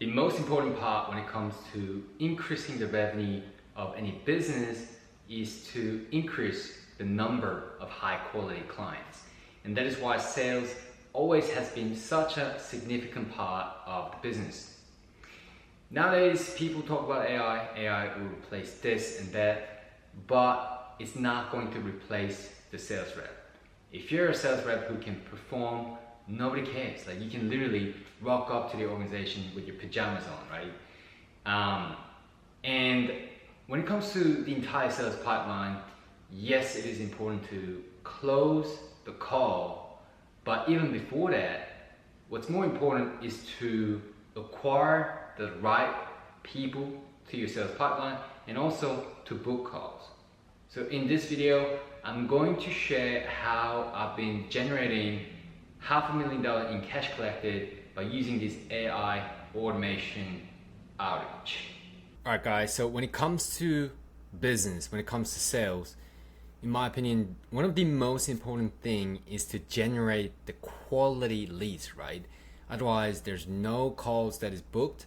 The most important part when it comes to increasing the revenue of any business is to increase the number of high quality clients. And that is why sales always has been such a significant part of the business. Nowadays, people talk about AI. AI will replace this and that, but it's not going to replace the sales rep. If you're a sales rep who can perform, nobody cares. Like, you can literally rock up to the organization with your pajamas on, right? And when it comes to the entire sales pipeline, yes, it is important to close the call, but even before that, what's more important is to acquire the right people to your sales pipeline and also to book calls. So in this video, I'm going to share how I've been generating $500,000 in cash collected by using this AI automation outreach. Alright guys, so when it comes to business, when it comes to sales, in my opinion, one of the most important thing is to generate the quality leads, right? Otherwise, there's no calls that is booked,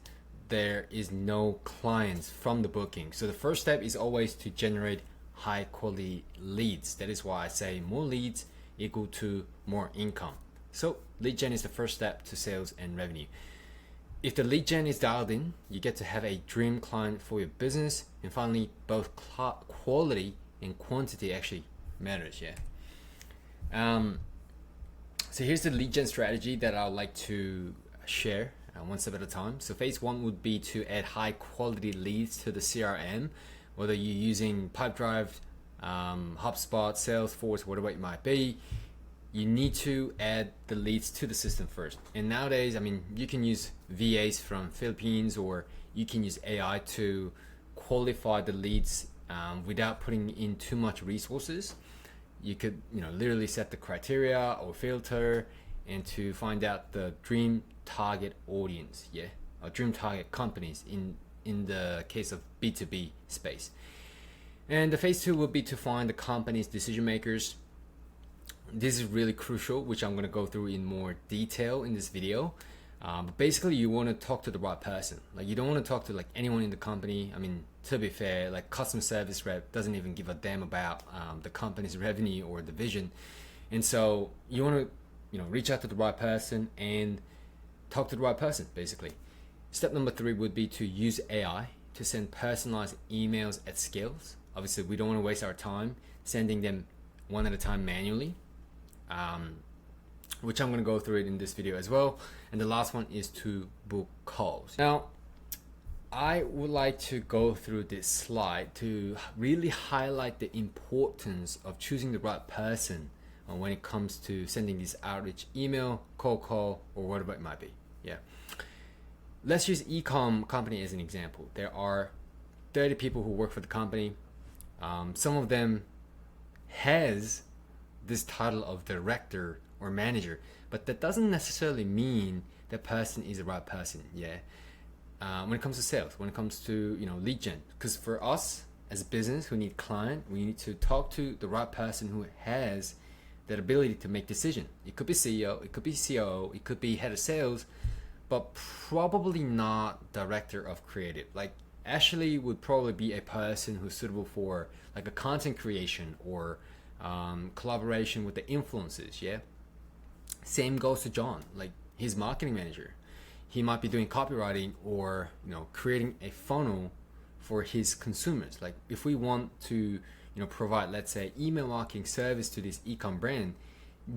there is no clients from the booking. So the first step is always to generate high quality leads. That is why I say more leads equal to more income. So lead gen is the first step to sales and revenue. If the lead gen is dialed in, you get to have a dream client for your business. And finally, both quality and quantity actually matters, yeah. So here's the lead gen strategy that I would like to share one step at a time. So phase one would be to add high quality leads to the CRM, whether you're using Pipedrive, HubSpot, Salesforce, whatever it might be. You need to add the leads to the system first. And nowadays, I mean, you can use VAs from Philippines, or you can use AI to qualify the leads without putting in too much resources. You could, literally set the criteria or filter and to find out the dream target audience, or dream target companies in the case of B2B space. And the phase two would be to find the company's decision makers. This is really crucial, which I'm going to go through in more detail in this video. But basically, you want to talk to the right person. Like, you don't want to talk to like anyone in the company. I mean, to be fair, like customer service rep doesn't even give a damn about the company's revenue or the vision. And so you want to, reach out to the right person and talk to the right person, basically. Step number 3 would be to use AI to send personalized emails at scales. Obviously, we don't want to waste our time sending them one at a time manually. Which I'm going to go through it in this video as well. And the last one is to book calls. Now, I would like to go through this slide to really highlight the importance of choosing the right person when it comes to sending this outreach email, cold call, or whatever it might be. Yeah. Let's use e-com company as an example. There are 30 people who work for the company. Some of them has this title of director or manager, but that doesn't necessarily mean that person is the right person. When it comes to sales, when it comes to lead gen, because for us as a business who need client, we need to talk to the right person who has that ability to make decision. It could be CEO, it could be COO, it could be head of sales, but probably not director of creative. Like, Ashley would probably be a person who's suitable for like a content creation or collaboration with the influencers. Same goes to John, like his marketing manager. He might be doing copywriting or creating a funnel for his consumers. Like, if we want to provide, let's say, email marketing service to this e-com brand,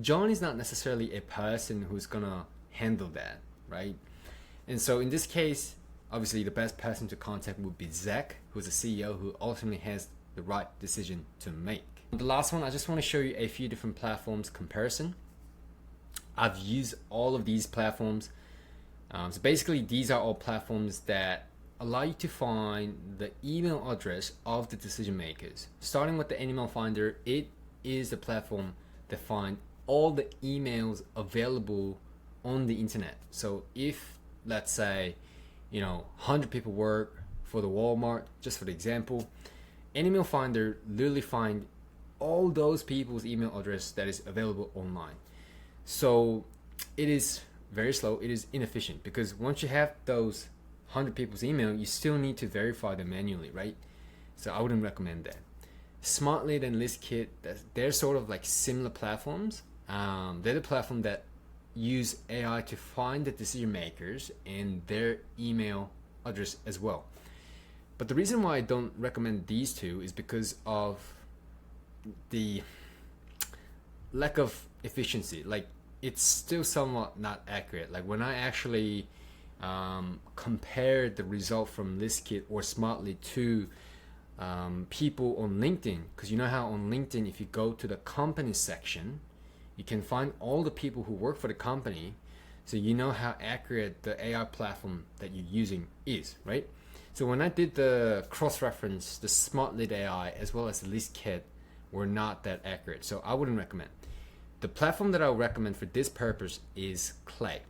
John is not necessarily a person who's gonna handle that, right? And so in this case, obviously the best person to contact would be Zach, who's a CEO who ultimately has the right decision to make. The last one, I just want to show you a few different platforms comparison. I've used all of these platforms. So basically, these are all platforms that allow you to find the email address of the decision makers. Starting with the Email Finder, it is the platform that finds all the emails available on the internet. So if, let's say, 100 people work for the Walmart, just for the example, Email Finder literally find all those people's email address that is available online. So it is very slow, it is inefficient, because once you have those 100 people's email, you still need to verify them manually, right? So I wouldn't recommend that. Smartlead and ListKit, they're sort of like similar platforms. They're the platform that use AI to find the decision makers and their email address as well. But the reason why I don't recommend these two is because of the lack of efficiency. Like, it's still somewhat not accurate. Like when I actually compare the result from ListKit or Smartly to people on LinkedIn, because you know how on LinkedIn, if you go to the company section, you can find all the people who work for the company, so you know how accurate the AI platform that you're using is, right? So when I did the cross-reference, the Smartlead AI as well as the ListKit were not that accurate, so I wouldn't recommend. The platform that I would recommend for this purpose is Clay.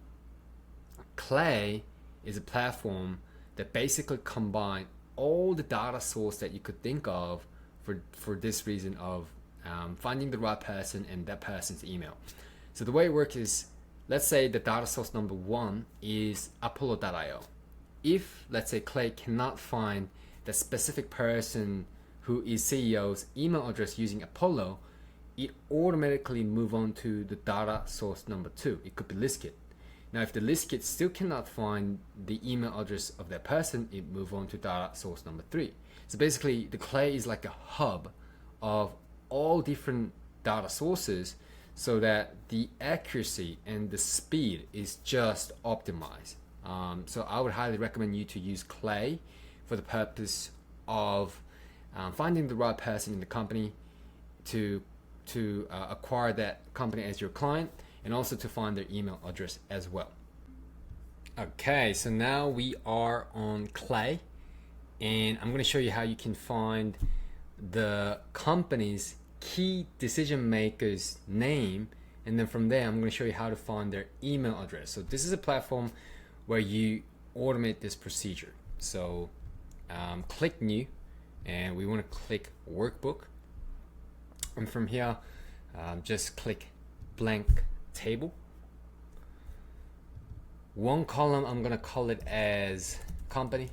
Clay is a platform that basically combines all the data source that you could think of for this reason of finding the right person and that person's email. So the way it works is, let's say the data source number one is Apollo.io. If, let's say, Clay cannot find the specific person who is CEO's email address using Apollo, it automatically move on to the data source number two. It could be ListKit. Now, if the ListKit still cannot find the email address of that person, it move on to data source number three. So basically, the Clay is like a hub of all different data sources, so that the accuracy and the speed is just optimized. So I would highly recommend you to use Clay for the purpose of finding the right person in the company to acquire that company as your client, and also to find their email address as well. Okay, so now we are on Clay, and I'm going to show you how you can find the company's key decision maker's name, and then from there I'm going to show you how to find their email address. So this is a platform where you automate this procedure. So click new, and we want to click workbook, and from here just click blank table. One column I'm gonna call it as company,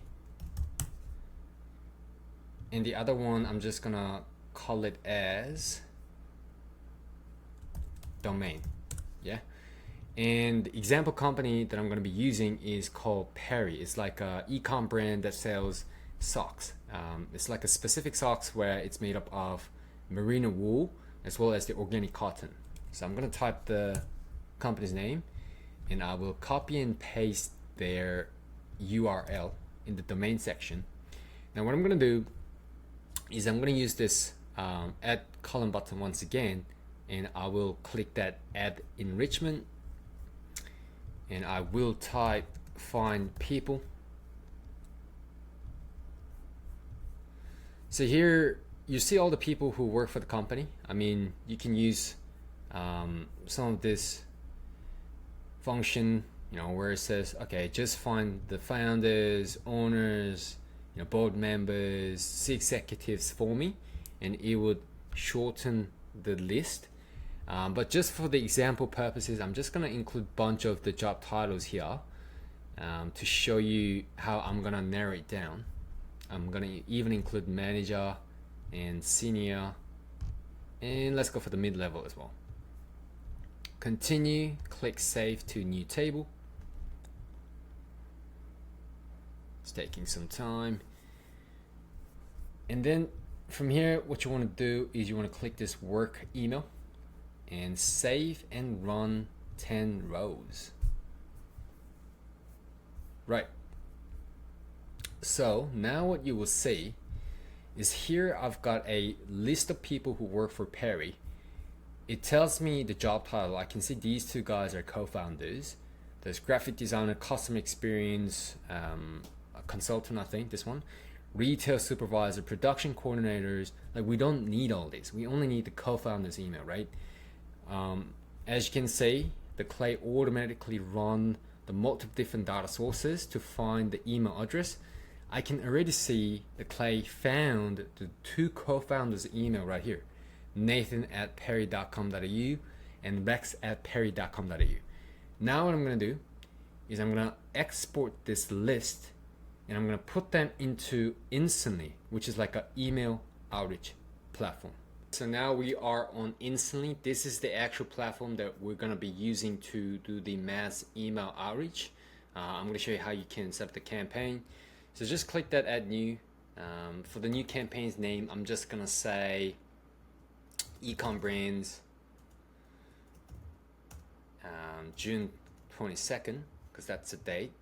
and the other one I'm just gonna call it as domain. Yeah, and the example company that I'm gonna be using is called Perry. It's like a e-com brand that sells socks. It's like a specific socks where it's made up of merino wool as well as the organic cotton. So I'm gonna type the company's name, and I will copy and paste their URL in the domain section. Now what I'm gonna do is I'm gonna use this add column button once again, and I will click that add enrichment, and I will type find people. So here you see all the people who work for the company. I mean, you can use some of this function, you know, where it says, okay, just find the founders, owners, you know, board members, executives for me, and it would shorten the list. But just for the example purposes, I'm just gonna include a bunch of the job titles here to show you how I'm gonna narrow it down. I'm gonna even include manager and senior, and let's go for the mid-level as well. Continue, click save to new table. It's taking some time. And then from here, what you want to do is you want to click this work email and save and run 10 rows. Right. So now what you will see is here I've got a list of people who work for Perry. It tells me the job title. I can see these two guys are co-founders. There's graphic designer, customer experience, a consultant, I think, this one, retail supervisor, production coordinators. Like, we don't need all this. We only need the co-founder's email, right? As you can see, the Clay automatically run the multiple different data sources to find the email address. I can already see the Clay found the two co-founders' email right here, nathan@perry.com.au and rex@perry.com.au. Now what I'm going to do is I'm going to export this list and I'm going to put them into Instantly, which is like an email outreach platform. So now we are on Instantly. This is the actual platform that we're going to be using to do the mass email outreach. I'm going to show you how you can set up the campaign. So just click that add new. For the new campaign's name, I'm just going to say Ecom Brands June 22nd, because that's the date.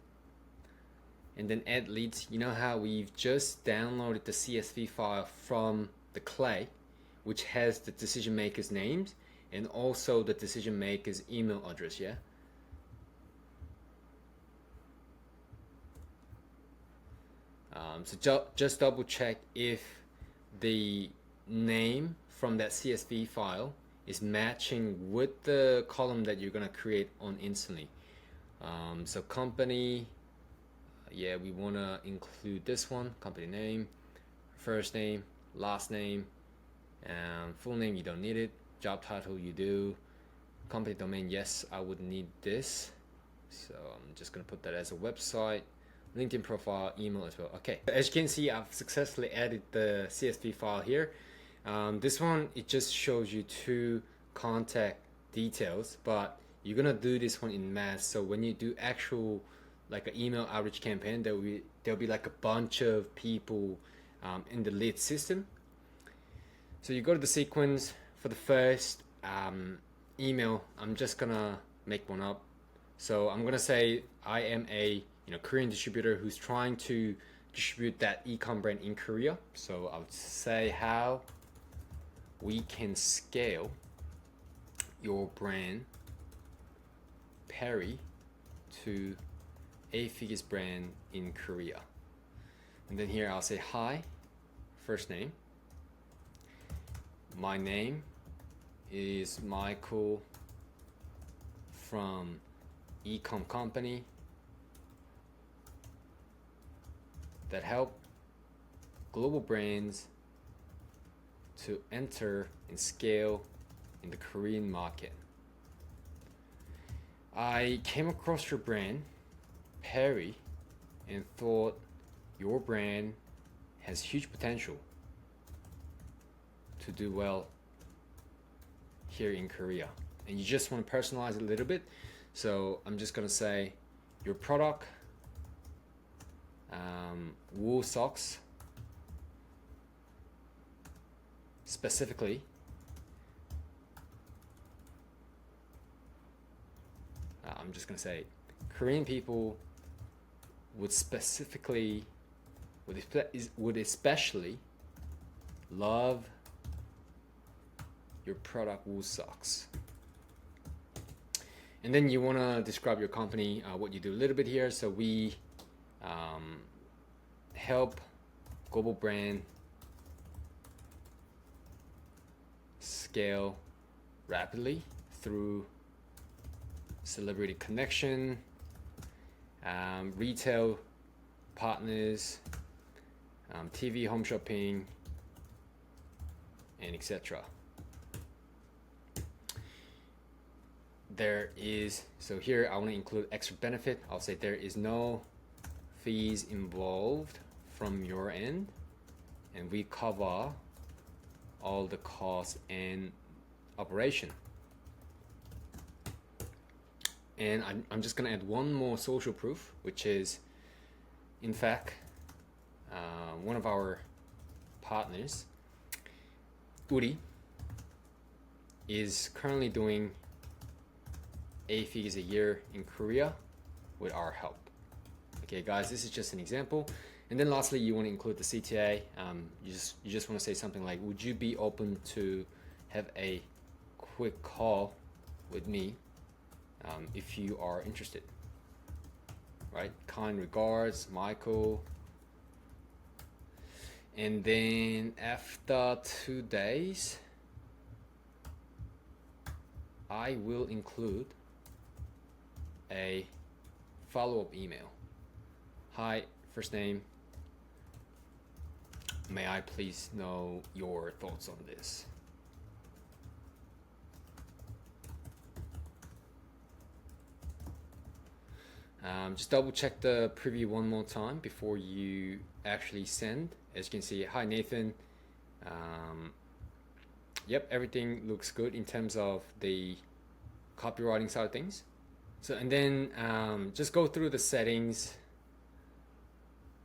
And then add leads. You know how we've just downloaded the CSV file from the Clay, which has the decision makers' names and also the decision makers' email address, yeah? So just double check if the name from that CSV file is matching with the column that you're gonna create on Instantly. So company, yeah, we wanna include this one, company name, first name, last name, full name, you don't need it. Job title, you do. Company domain, yes, I would need this. So I'm just gonna put that as a website. LinkedIn profile, email as well. Okay, as you can see, I've successfully added the CSV file here. This one, it just shows you 2 contact details, but you're gonna do this one in mass. So when you do actual like an email outreach campaign, there'll be like a bunch of people in the lead system. So you go to the sequence for the first email. I'm just gonna make one up. So I'm gonna say I am a Korean distributor who's trying to distribute that ecom brand in Korea. So I would say how we can scale your brand Perry to 8-figures brand in Korea. And then here I'll say hi, first name. My name is Michael from ecom company that help global brands to enter and scale in the Korean market. I came across your brand, Perry, and thought your brand has huge potential to do well here in Korea. And you just want to personalize it a little bit. So I'm just gonna say your product, wool socks specifically, I'm just gonna say Korean people would especially love your product wool socks. And then you want to describe your company, what you do a little bit here. So we help global brand scale rapidly through celebrity connection, retail partners, TV, home shopping, and etc. So here I want to include extra benefit. I'll say there is no fees involved from your end, and we cover all the costs and operation. And I'm just gonna add one more social proof, which is, in fact, one of our partners, Uri, is currently doing 8 figures a year in Korea with our help. Okay, guys, this is just an example. And then lastly, you want to include the CTA. You just want to say something like, would you be open to have a quick call with me if you are interested? Right? Kind regards, Michael. And then after 2 days, I will include a follow-up email. Hi, first name. May I please know your thoughts on this? Just double check the preview one more time before you actually send. As you can see, hi Nathan. Yep, everything looks good in terms of the copywriting side of things. So, and then just go through the settings,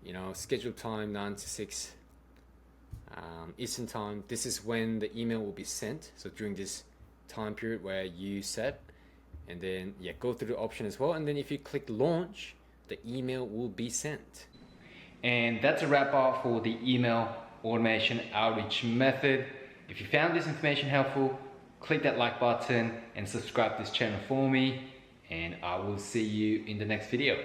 you know, schedule time 9 to 6 Eastern time. This is when the email will be sent. So during this time period where you set, and then yeah, go through the option as well. And then if you click launch, the email will be sent. And that's a wrap up for the email automation outreach method. If you found this information helpful, click that like button and subscribe to this channel for me, and I will see you in the next video.